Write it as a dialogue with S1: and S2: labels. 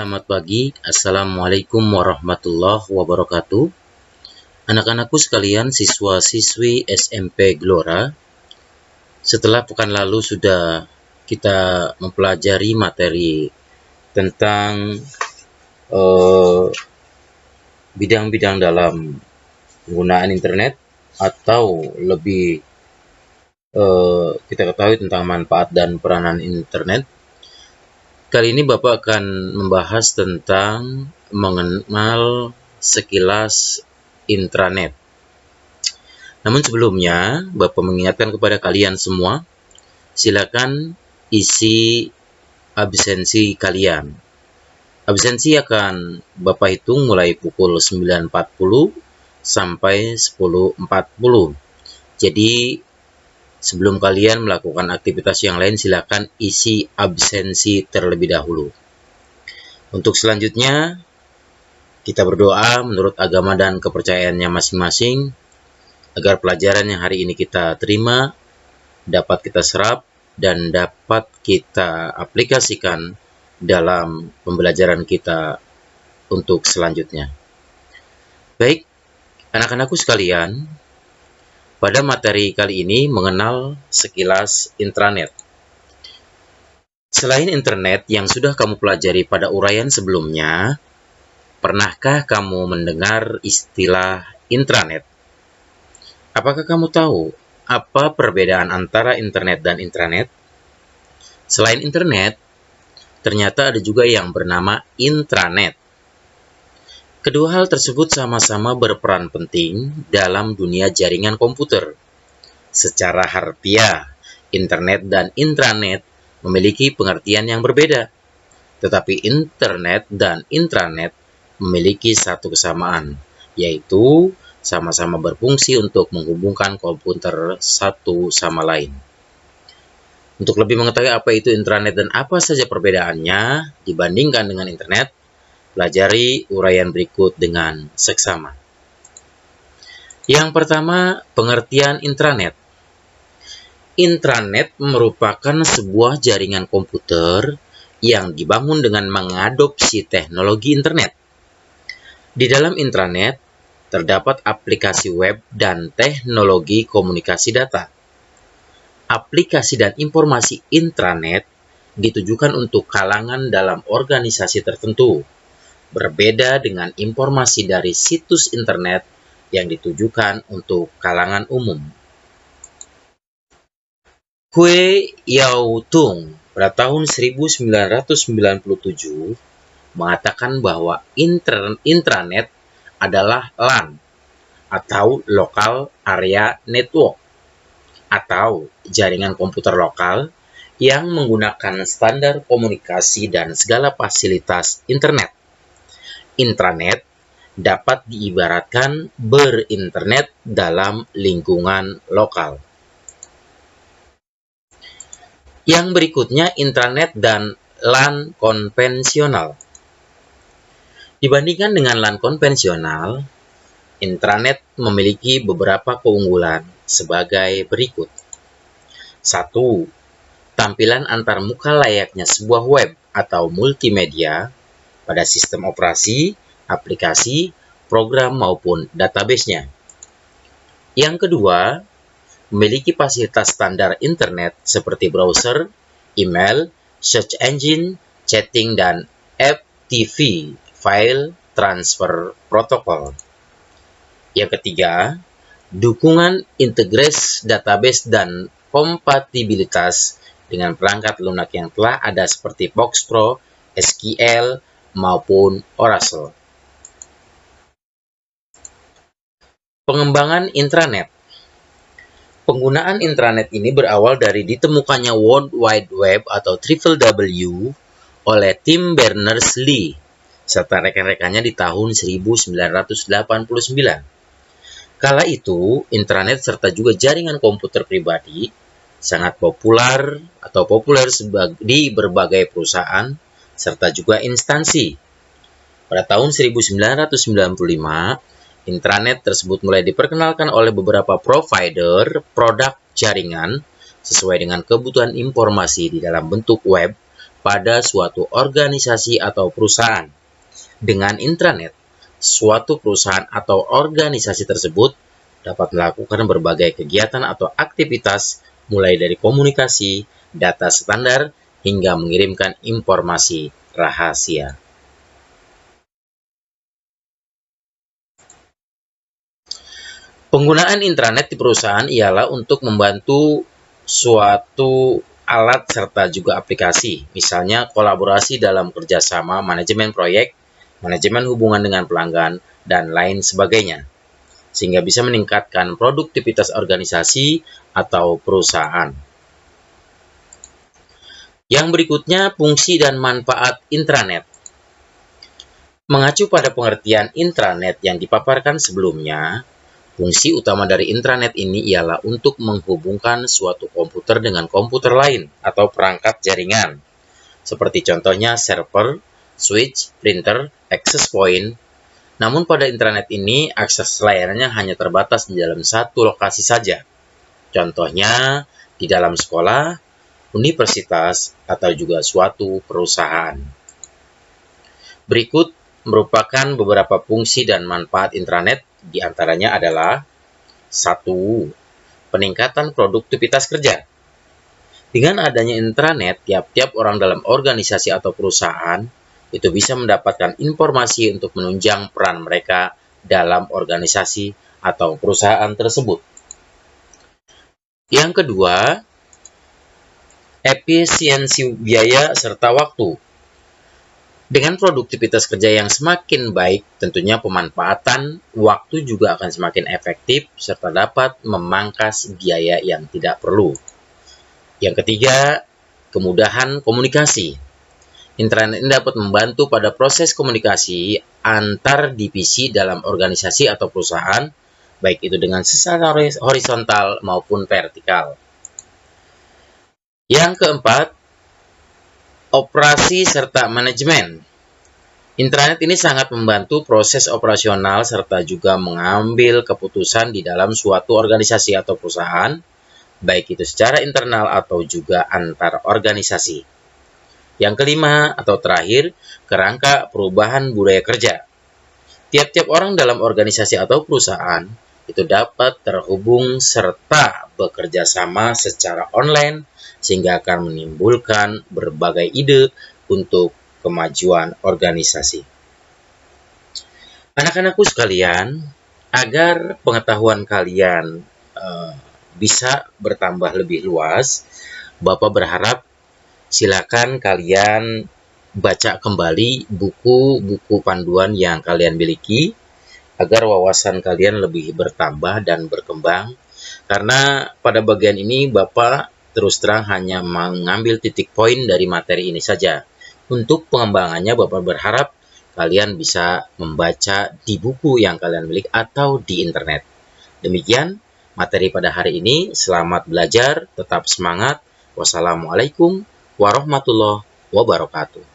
S1: Selamat pagi, Assalamualaikum warahmatullahi wabarakatuh. Anak-anakku sekalian, siswa-siswi SMP Gelora, setelah pekan lalu sudah kita mempelajari materi tentang bidang-bidang dalam penggunaan internet, atau lebih kita ketahui tentang manfaat dan peranan internet. Kali ini Bapak akan membahas tentang mengenal sekilas intranet. Namun sebelumnya, Bapak mengingatkan kepada kalian semua, silakan isi absensi kalian. Absensi akan Bapak hitung mulai pukul 9.40 sampai 10.40. Jadi, sebelum kalian melakukan aktivitas yang lain, silakan isi absensi terlebih dahulu. Untuk selanjutnya, kita berdoa menurut agama dan kepercayaannya masing-masing, agar pelajaran yang hari ini kita terima dapat kita serap dan dapat kita aplikasikan dalam pembelajaran kita untuk selanjutnya. Baik, anak-anakku sekalian, pada materi kali ini mengenal sekilas intranet. Selain internet yang sudah kamu pelajari pada uraian sebelumnya, pernahkah kamu mendengar istilah intranet? Apakah kamu tahu apa perbedaan antara internet dan intranet? Selain internet, ternyata ada juga yang bernama intranet. Kedua hal tersebut sama-sama berperan penting dalam dunia jaringan komputer. Secara harfiah, internet dan intranet memiliki pengertian yang berbeda. Tetapi internet dan intranet memiliki satu kesamaan, yaitu sama-sama berfungsi untuk menghubungkan komputer satu sama lain. Untuk lebih mengetahui apa itu intranet dan apa saja perbedaannya dibandingkan dengan internet, pelajari uraian berikut dengan seksama. Yang pertama, pengertian intranet. Intranet merupakan sebuah jaringan komputer yang dibangun dengan mengadopsi teknologi internet. Di dalam intranet, terdapat aplikasi web dan teknologi komunikasi data. Aplikasi dan informasi intranet ditujukan untuk kalangan dalam organisasi tertentu, berbeda dengan informasi dari situs internet yang ditujukan untuk kalangan umum. Hui Yao-tung pada tahun 1997 mengatakan bahwa intranet adalah LAN atau Local Area Network atau jaringan komputer lokal yang menggunakan standar komunikasi dan segala fasilitas internet. Intranet dapat diibaratkan berinternet dalam lingkungan lokal. Yang berikutnya, intranet dan LAN konvensional. Dibandingkan dengan LAN konvensional, intranet memiliki beberapa keunggulan sebagai berikut. 1. Tampilan antarmuka layaknya sebuah web atau multimedia pada sistem operasi, aplikasi, program maupun database-nya. Yang kedua, memiliki fasilitas standar internet seperti browser, email, search engine, chatting, dan FTP, file transfer protocol. Yang ketiga, dukungan integrasi database dan kompatibilitas dengan perangkat lunak yang telah ada seperti Box Pro, SQL, maupun Oracle. Pengembangan intranet. Penggunaan intranet ini berawal dari ditemukannya World Wide Web atau WWW oleh Tim Berners-Lee serta rekan-rekannya di tahun 1989. Kala itu, intranet serta juga jaringan komputer pribadi sangat populer di berbagai perusahaan serta juga instansi. Pada tahun 1995, intranet tersebut mulai diperkenalkan oleh beberapa provider produk jaringan sesuai dengan kebutuhan informasi di dalam bentuk web pada suatu organisasi atau perusahaan. Dengan intranet, suatu perusahaan atau organisasi tersebut dapat melakukan berbagai kegiatan atau aktivitas mulai dari komunikasi, data standar, hingga mengirimkan informasi rahasia. Penggunaan intranet di perusahaan ialah untuk membantu suatu alat serta juga aplikasi, misalnya kolaborasi dalam kerjasama, manajemen proyek, manajemen hubungan dengan pelanggan, dan lain sebagainya, sehingga bisa meningkatkan produktivitas organisasi atau perusahaan. Yang berikutnya, fungsi dan manfaat intranet. Mengacu pada pengertian intranet yang dipaparkan sebelumnya, fungsi utama dari intranet ini ialah untuk menghubungkan suatu komputer dengan komputer lain atau perangkat jaringan, seperti contohnya server, switch, printer, access point. Namun pada intranet ini, akses layarnya hanya terbatas di dalam satu lokasi saja. Contohnya, di dalam sekolah, universitas, atau juga suatu perusahaan. Berikut merupakan beberapa fungsi dan manfaat intranet. Di antaranya adalah 1. Peningkatan produktivitas kerja. Dengan adanya intranet, tiap-tiap orang dalam organisasi atau perusahaan itu bisa mendapatkan informasi untuk menunjang peran mereka dalam organisasi atau perusahaan tersebut. Yang kedua, efisiensi biaya serta waktu. Dengan produktivitas kerja yang semakin baik, tentunya pemanfaatan waktu juga akan semakin efektif serta dapat memangkas biaya yang tidak perlu. Yang ketiga, kemudahan komunikasi. Intranet ini dapat membantu pada proses komunikasi antar divisi dalam organisasi atau perusahaan, baik itu dengan secara horizontal maupun vertikal. Yang keempat, operasi serta manajemen. Intranet ini sangat membantu proses operasional serta juga mengambil keputusan di dalam suatu organisasi atau perusahaan, baik itu secara internal atau juga antar organisasi. Yang kelima atau terakhir, kerangka perubahan budaya kerja. Tiap-tiap orang dalam organisasi atau perusahaan itu dapat terhubung serta bekerja sama secara online, sehingga akan menimbulkan berbagai ide untuk kemajuan organisasi. Anak-anakku sekalian, agar pengetahuan kalian bisa bertambah lebih luas, Bapak berharap silakan kalian baca kembali buku-buku panduan yang kalian miliki, agar wawasan kalian lebih bertambah dan berkembang. Karena pada bagian ini Bapak terus terang hanya mengambil titik poin dari materi ini saja. Untuk pengembangannya Bapak berharap kalian bisa membaca di buku yang kalian miliki atau di internet. Demikian materi pada hari ini. Selamat belajar, tetap semangat. Wassalamualaikum warahmatullahi wabarakatuh.